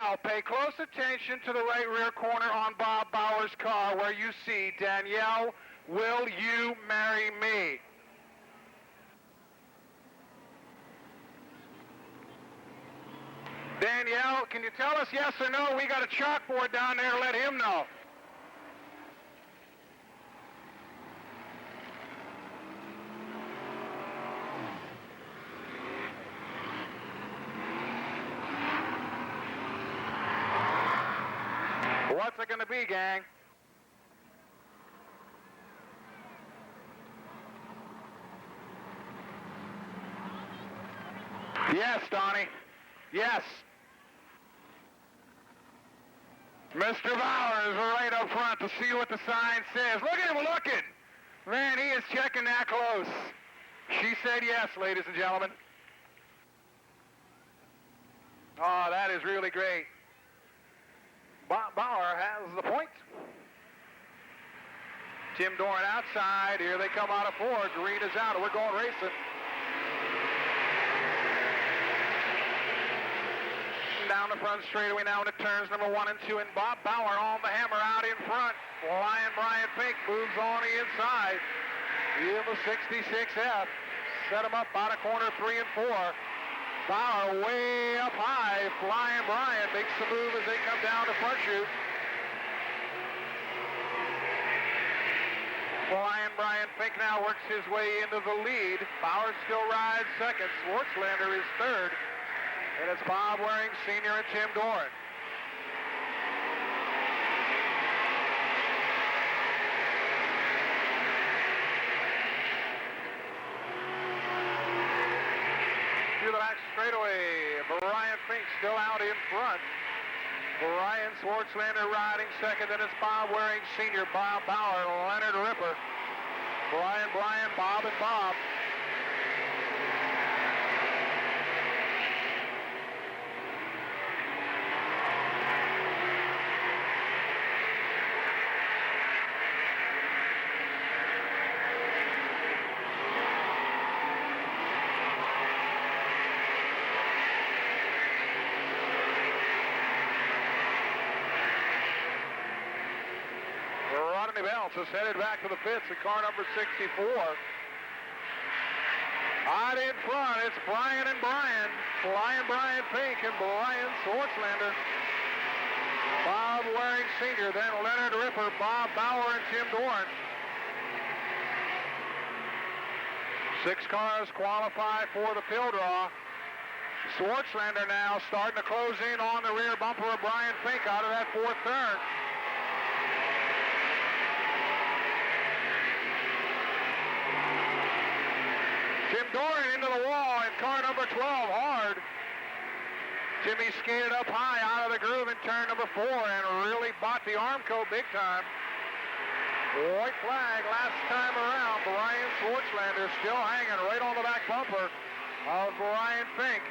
Now pay close attention to the right rear corner on Bob Bauer's car where you see Danielle, will you marry me? Danielle, can you tell us yes or no? We got a chalkboard down there, let him know. What's it going to be, gang? Yes, Donnie. Yes. Mr. Bauer is right up front to see what the sign says. Look at him looking. Man, he is checking that close. She said yes, ladies and gentlemen. Oh, that is really great. Bob Bauer has the point. Tim Doran outside. Here they come out of four. Green is out, and we're going racing. Down the front straightaway now into turns number 1 and 2, and Bob Bauer on the hammer out in front. Lion Brian Fink moves on the inside. In the 66F. Set him up out of corner 3 and 4. Bauer way up high. Flying Brian makes the move as they come down to front chute. Flying Brian Fink now works his way into the lead. Bauer still rides second. Schwartzlander is third. And it's Bob Waring Sr. and Tim Doran. Through the back straightaway, Brian Fink still out in front. Brian Schwartzlander riding second, and it's Bob Waring Sr., Bob Bauer, Leonard Ripper. Brian, Bob, and Bob. Is headed back to the pits at car number 64. Out in front, it's Brian and Brian. Flying Brian Fink and Brian Schwartzlander. Bob Waring Sr., then Leonard Ripper, Bob Bauer, and Tim Doran. 6 cars qualify for the field draw. Schwartzlander now starting to close in on the rear bumper of Brian Fink out of that 4th turn. Tim Doran into the wall in car number 12, hard. Jimmy skated up high out of the groove in turn number 4 and really bought the Armco big time. White flag last time around. Brian Schwartzlander still hanging right on the back bumper of Brian Fink.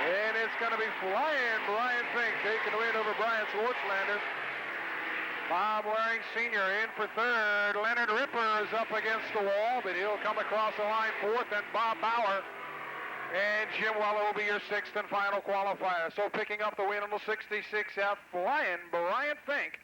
And it's going to be flying Brian Fink taking the win over Brian Schwartzlander. Bob Waring Sr. in for third. Leonard Ripper is up against the wall, but he'll come across the line fourth, and Bob Bauer and Jim Weller will be your 6th and final qualifier. So picking up the win on the 66F, flying Brian Fink.